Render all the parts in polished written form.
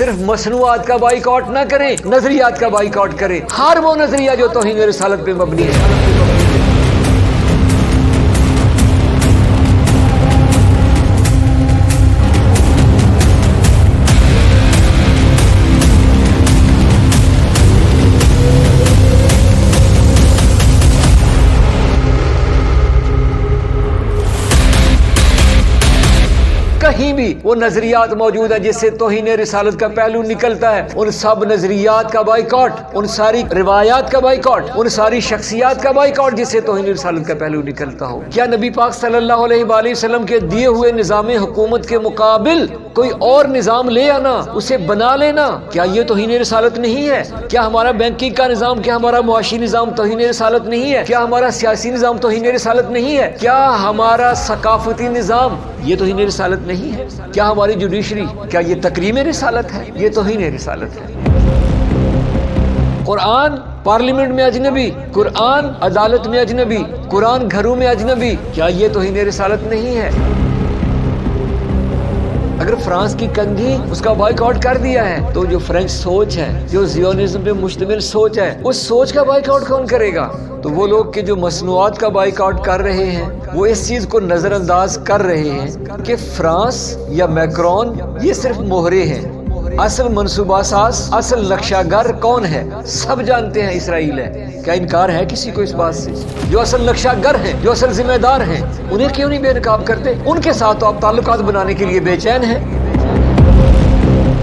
صرف مصنوعات کا بائیکاٹ نہ کریں، نظریات کا بائیکاٹ کریں، ہر وہ نظریہ جو توہین رسالت پہ مبنی ہے۔ کہیں بھی وہ نظریات موجود ہیں جس سے توہین رسالت کا پہلو نکلتا ہے، ان سب نظریات کا بائیکاٹ، ان ساری روایات کا بائیکاٹ، ان ساری شخصیات کا بائیکاٹ جس سے توہین رسالت کا پہلو نکلتا ہو۔ کیا نبی پاک صلی اللہ علیہ وآلہ وسلم کے دیے ہوئے نظام حکومت کے مقابل کوئی اور نظام لے آنا، اسے بنا لینا، کیا یہ توہین رسالت نہیں ہے؟ کیا ہمارا بینکنگ کا نظام، کیا ہمارا معاشی نظام توہین رسالت نہیں ہے؟ کیا ہمارا سیاسی نظام توہین رسالت نہیں ہے؟ کیا ہمارا ثقافتی نظام یہ توہین رسالت نہیں ہے؟ کیا ہماری جوڈیشری، کیا یہ تکریم رسالت ہے؟ یہ توہین رسالت ہے۔ قرآن پارلیمنٹ میں اجنبی، قرآن عدالت میں اجنبی، قرآن گھروں میں اجنبی، کیا یہ توہین رسالت نہیں ہے؟ اگر فرانس کی کنگھی اس کا بائیکاٹ کر دیا ہے تو جو فرینچ سوچ ہے، جو زیونزم پہ مشتمل سوچ ہے، اس سوچ کا بائیکاٹ کون کرے گا؟ تو وہ لوگ کہ جو مصنوعات کا بائیکاٹ کر رہے ہیں وہ اس چیز کو نظر انداز کر رہے ہیں کہ فرانس یا میکرون یہ صرف مہرے ہیں، اصل منصوبہ ساز، اصل نقشہ گر کون ہے؟ سب جانتے ہیں اسرائیل ہے۔ کیا انکار ہے کسی کو اس بات سے؟ جو اصل نقشہ گر ہیں، جو اصل ذمہ دار ہیں، انہیں کیوں نہیں بے نقاب کرتے؟ ان کے ساتھ تو آپ تعلقات بنانے کے لیے بے چین ہیں۔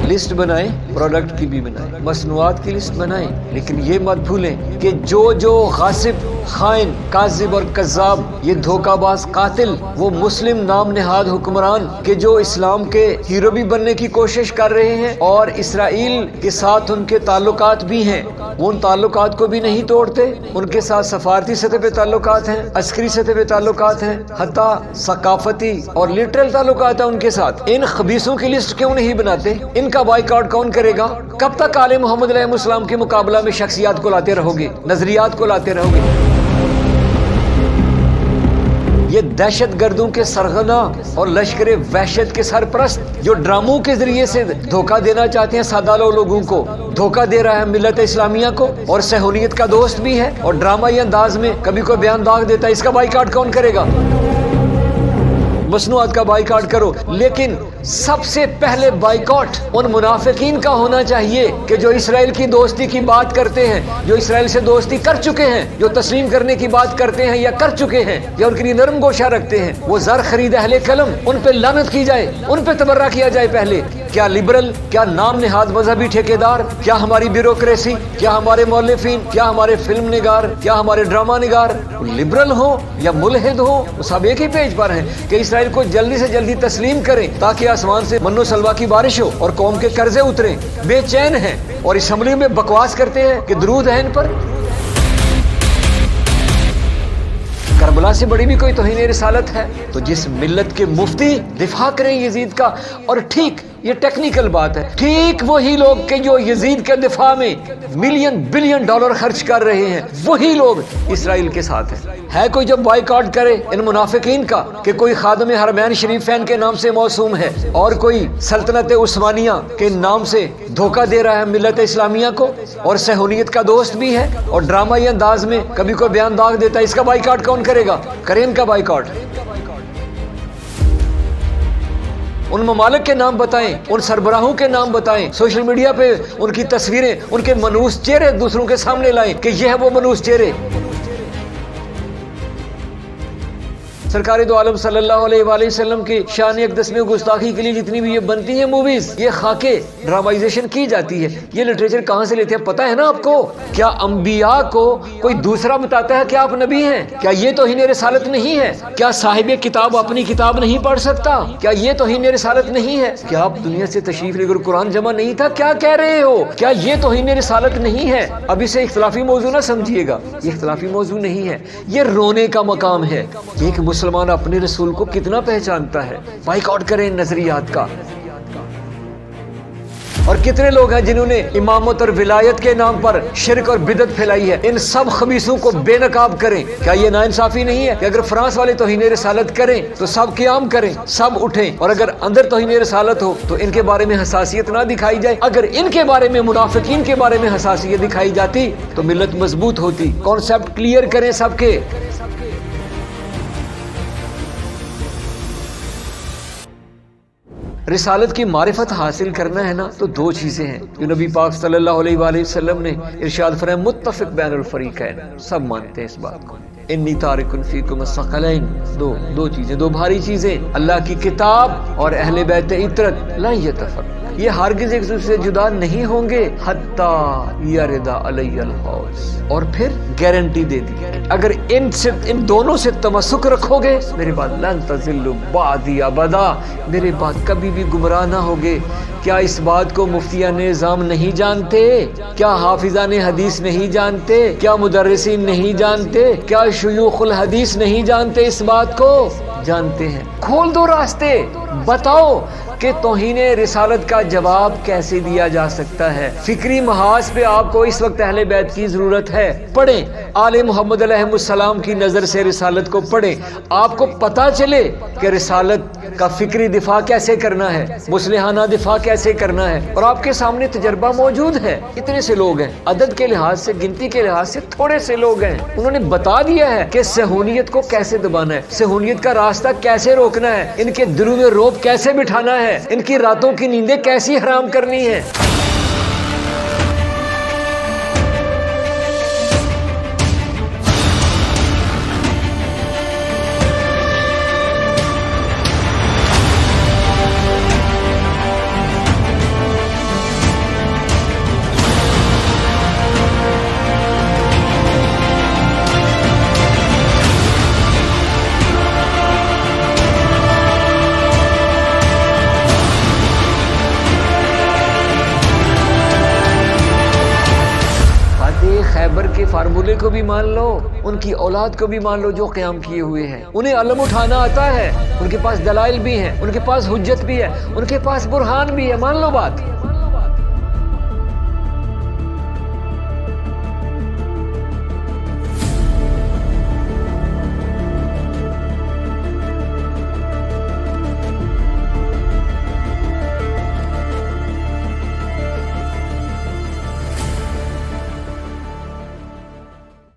لسٹ بنائیں، پروڈکٹ کی بھی بنائیں، مصنوعات کی لسٹ بنائیں، لیکن یہ مت بھولیں کہ جو غاصب، خائن، کاذب اور کذاب، یہ دھوکہ باز قاتل، وہ مسلم نام نہاد حکمران کہ جو اسلام کے ہیرو بھی بننے کی کوشش کر رہے ہیں اور اسرائیل کے ساتھ ان کے تعلقات بھی ہیں، وہ ان تعلقات کو بھی نہیں توڑتے، ان کے ساتھ سفارتی سطح پہ تعلقات ہیں، عسکری سطح پہ تعلقات ہیں، حتیٰ ثقافتی اور لٹرل تعلقات ہیں ان کے ساتھ۔ ان خبیثوں کی لسٹ کیوں نہیں بناتے؟ ان کا بائیکاٹ کون کرے گا؟ کب تک آل محمد علیہ السلام کے مقابلہ میں شخصیات کو لاتے رہو گے، نظریات کو لاتے رہو گے؟ یہ دہشت گردوں کے سرغنہ اور لشکر وحشت کے سرپرست جو ڈراموں کے ذریعے سے دھوکہ دینا چاہتے ہیں سادہ لوگوں کو، دھوکہ دے رہا ہے ملت اسلامیہ کو، اور صہیونیت کا دوست بھی ہے، اور ڈرامائی انداز میں کبھی کوئی بیان داغ دیتا ہے، اس کا بائیکاٹ کون کرے گا؟ مصنوعات کا بائیکاٹ کرو، لیکن سب سے پہلے بائیکاٹ ان منافقین کا ہونا چاہیے کہ جو اسرائیل کی دوستی کی بات کرتے ہیں، جو اسرائیل سے دوستی کر چکے ہیں، جو تسلیم کرنے کی بات کرتے ہیں یا کر چکے ہیں یا ان کے لیے نرم گوشہ رکھتے ہیں، وہ زر خرید اہل قلم، ان پہ لعنت کی جائے، ان پہ تبرہ کیا جائے پہلے۔ کیا لبرل، کیا نام نہاد مذہبی ٹھیکیدار، کیا ہماری بیوروکریسی، کیا ہمارے مؤلفین، کیا ہمارے فلم نگار، کیا ہمارے ڈرامہ نگار لبرل ہوں یا ملحد ہوں؟ وہ سب ایک ہی پیج پر ہیں کہ اسرائیل کو جلدی سے جلدی تسلیم کریں تاکہ آسمان سے من و سلوہ کی بارش ہو اور قوم کے قرضے اتریں۔ بے چین ہیں اور اسمبلی میں بکواس کرتے ہیں کہ درود ہے ان پر۔ کربلا سے بڑی بھی کوئی توہین رسالت ہے؟ تو جس ملت کے مفتی دفاع کریں یزید کا، اور ٹھیک یہ ٹیکنیکل بات ہے، ٹھیک وہی لوگ کہ جو یزید کے دفاع میں ملین بلین ڈالر خرچ کر رہے ہیں، وہی لوگ اسرائیل کے ساتھ ہیں۔ ہے کوئی جو بائیکاٹ کرے ان منافقین کا کہ کوئی خادم حرمین شریفین کے نام سے موسوم ہے اور کوئی سلطنت عثمانیہ کے نام سے دھوکہ دے رہا ہے ملت اسلامیہ کو اور صہیونیت کا دوست بھی ہے اور ڈرامائی انداز میں کبھی کوئی بیان داغ دیتا ہے، اس کا بائیکاٹ کون کرے گا؟ کریں ان کا بائیکاٹ۔ ان ممالک کے نام بتائیں، ان سربراہوں کے نام بتائیں، سوشل میڈیا پہ ان کی تصویریں، ان کے منحوس چہرے دوسروں کے سامنے لائیں کہ یہ ہے وہ منحوس چہرے۔ سرکار دو عالم صلی اللہ علیہ وآلہ وسلم کی شان اقدس میں گستاخی کے لیے جتنی بھی یہ بنتی ہیں موویز، یہ خاکے ڈرامائزیشن کی جاتی ہے، یہ لٹریچر کہاں سے لیتے ہیں پتہ ہے نا آپ کو؟ کیا انبیاء کو کوئی دوسرا بتاتا ہے کہ آپ نبی ہیں؟ کیا یہ توہین رسالت نہیں ہے؟ کیا صاحب کتاب اپنی کتاب نہیں پڑھ سکتا؟ کیا یہ توہین رسالت نہیں ہے؟ کیا آپ دنیا سے تشریف لے کر قرآن جمع نہیں تھا؟ کیا کہہ رہے ہو؟ کیا یہ توہین رسالت نہیں ہے؟ اب اسے اختلافی موضوع نہ سمجھیے گا، یہ اختلافی موضوع نہیں ہے، یہ رونے کا مقام ہے کہ ایک مسلمان اپنے رسول کو کتنا پہچانتا ہے۔ بائیکاٹ کریں نظریات کا۔ اور کتنے لوگ ہیں جنہوں نے امامت اور ولایت کے نام پر شرک اور بدعت پھیلائی ہے. ان سب خبیثوں کو بے نقاب کریں. کیا یہ ناانصافی نہیں ہے کہ اگر فرانس والے توہین رسالت کریں تو سب قیام کریں, سب اٹھیں, اور اگر اندر توہین رسالت ہو تو ان کے بارے میں حساسیت نہ دکھائی جائے؟ اگر ان کے بارے میں, منافقین کے بارے میں حساسیت دکھائی جاتی تو ملت مضبوط ہوتی. کانسیپٹ کلیئر کریں سب کے. رسالت کی معرفت حاصل کرنا ہے نا تو دو چیزیں ہیں جو نبی پاک صلی اللہ علیہ وآلہ وسلم نے ارشاد فرمایا, متفق بین الفریقین, سب مانتے ہیں اس بات کو. انی تارک فیکم الثقلین, دو چیزیں, دو بھاری چیزیں, اللہ کی کتاب اور اہل بیت عترت. لا یتفرق, یہ ہرگز ایک دوسرے سے جدا نہیں ہوں گے. حتی یرد علی الحوض, اور پھر گارنٹی دے دی اگر ان دونوں سے تمسک رکھو گے میرے بعد لن تضلوا بعدی ابدا, میرے بعد کبھی بھی گمراہ نہ ہوگے. کیا اس بات کو مفتیان نظام نہیں جانتے؟ کیا حافظان حدیث نہیں جانتے؟ کیا مدرسین نہیں جانتے؟ کیا شیوخ الحدیث نہیں جانتے؟ اس بات کو جانتے ہیں. کھول دو راستے, بتاؤ کہ توہین رسالت کا جواب کیسے دیا جا سکتا ہے. فکری محاذ پہ آپ کو اس وقت اہل بیت کی ضرورت ہے. پڑھیں آل محمد علیہ السلام کی نظر سے رسالت کو پڑھیں, آپ کو پتا چلے کہ رسالت کا فکری دفاع کیسے کرنا ہے, مصلحانہ دفاع کیسے کرنا ہے. اور آپ کے سامنے تجربہ موجود ہے. اتنے سے لوگ ہیں, عدد کے لحاظ سے, گنتی کے لحاظ سے تھوڑے سے لوگ ہیں, انہوں نے بتا دیا ہے کہ صہیونیت کو کیسے دبانا ہے, صہیونیت کا راستہ کیسے روکنا ہے, ان کے دلوں میں رعب کیسے بٹھانا ہے, ان کی راتوں کی نیندیں کیسی حرام کرنی ہے. خیبر کے فارمولے کو بھی مان لو, ان کی اولاد کو بھی مان لو جو قیام کیے ہوئے ہیں. انہیں علم اٹھانا آتا ہے, ان کے پاس دلائل بھی ہیں, ان کے پاس حجت بھی ہے, ان کے پاس برہان بھی ہے. مان لو بات.